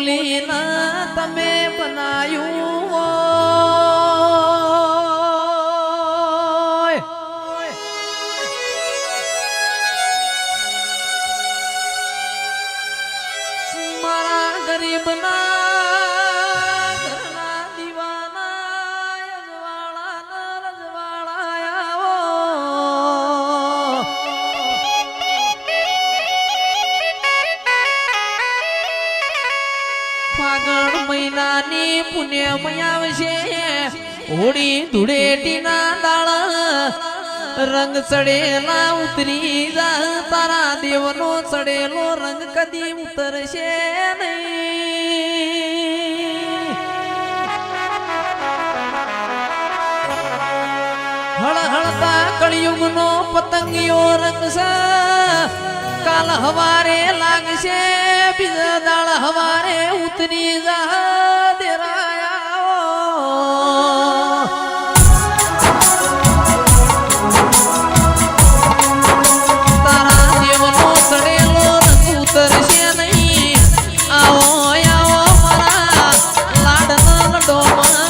બોલીના તમે બનાયું મારા ગરીબના ફાગણ મહિનાની પુણ્યમય આવશે હોળી ધૂળેટીના દાડા રંગ ચડેલા ઉતરી જા તારા દેવનો ચડેલો રંગ કદી ઉતરશે નહીં હળહળતા કળિયુગનો પતંગિયો રંગ છે કાલ હવારે લાગશે બીજા દાળ હવારે ઉતરી જા દેરાયા તારા દેવનો ચડેલો રંગ ઉતરશે નહીં આવો આવો મારા લાડના લડોમાં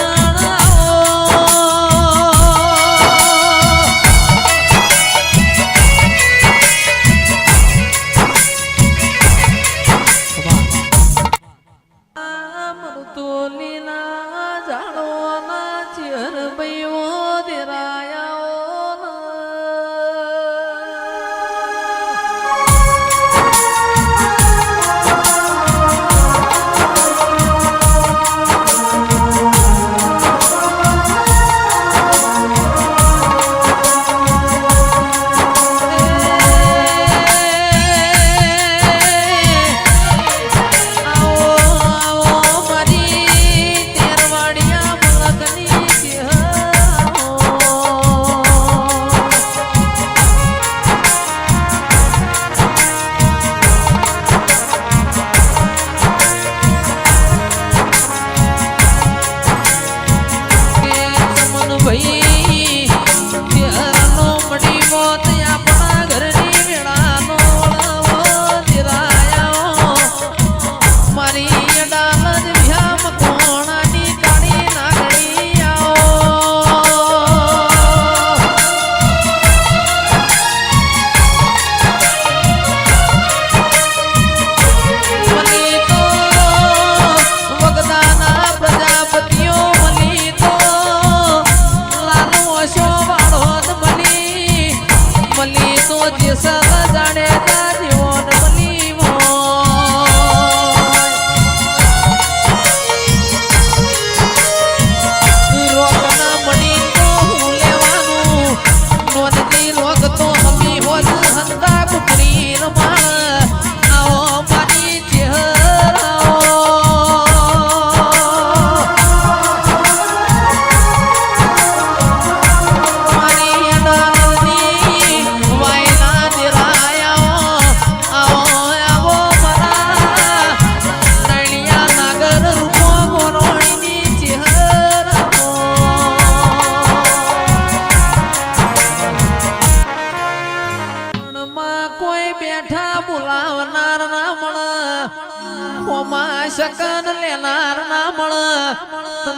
શકન લેનાર ના મળ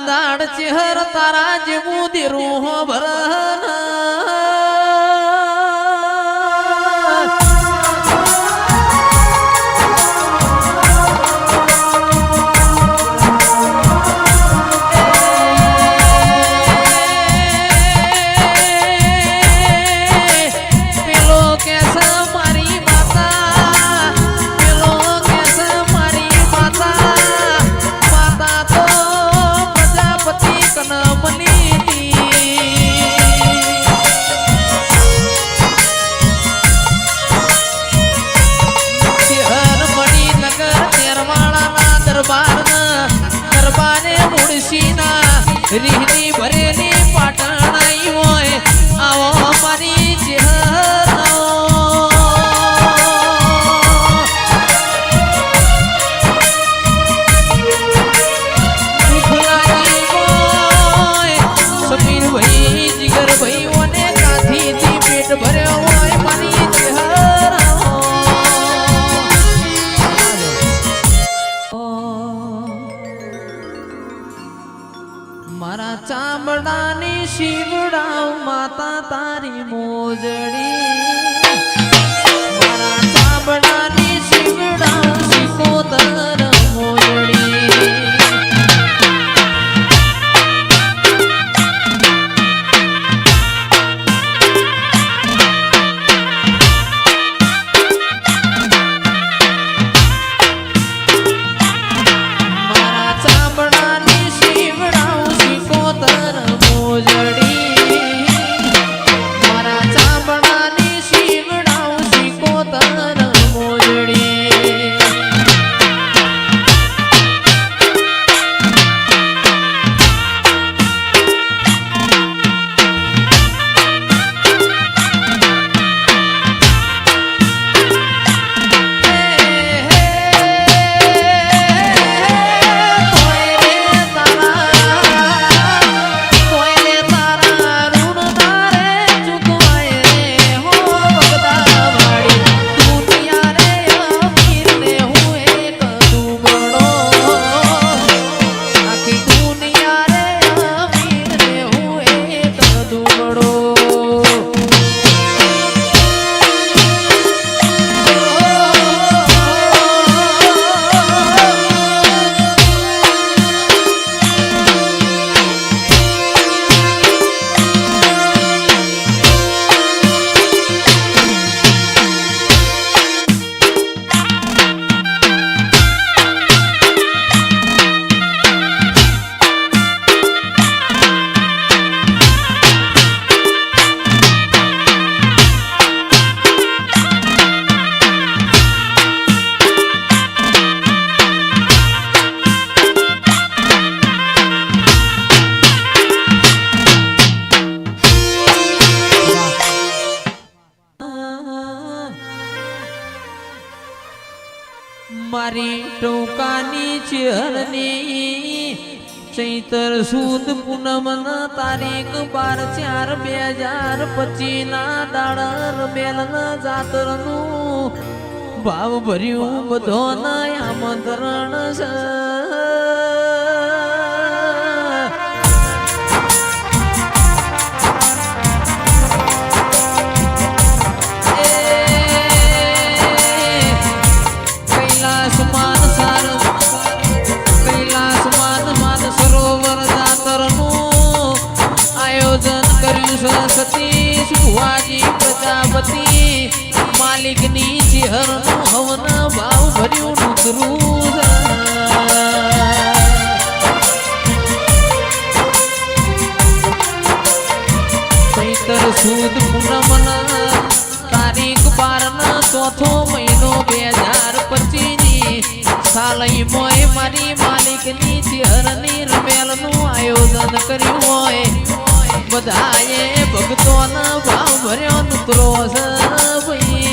દાડ ચહેર તારા જેવું દેરું ભરન રીહની ભરેલી પાટણ આઈ હોય આવો મારી ચહેરો સમીર ભાઈ જીગર ભાઈ ઓને કાથીથી પેટ ભર્યો હોય મારી ચહેરો મારા ચામડાની શિવડાવ માતા તારી મોજડી મારા ચામડાની શિવડાવ શિકોતર મોજડી મારી ટોકાની ચરણી ચૈતર સુદ પૂનમના તારીખ 12/4/2025 ના દાડર બેલના જાતરનું ભાવ ભર્યું બધોના આમંત્રણ છે સતીશ ભુવાજી પ્રજાપતિ માલિકની ચેહરનું હવન ભાવ ભર્યું નૂતરું ચૈતર સુદ પૂનમના તારીખ 12 ચોથો મહિનો 2025 સાલઈ મોય મારી માલિકની ચેહરની રમેલનું આયોજન કર્યું હોય બધાએ ભક્તોના ભાવ ભર્યો નૂતરો છે ભાઈ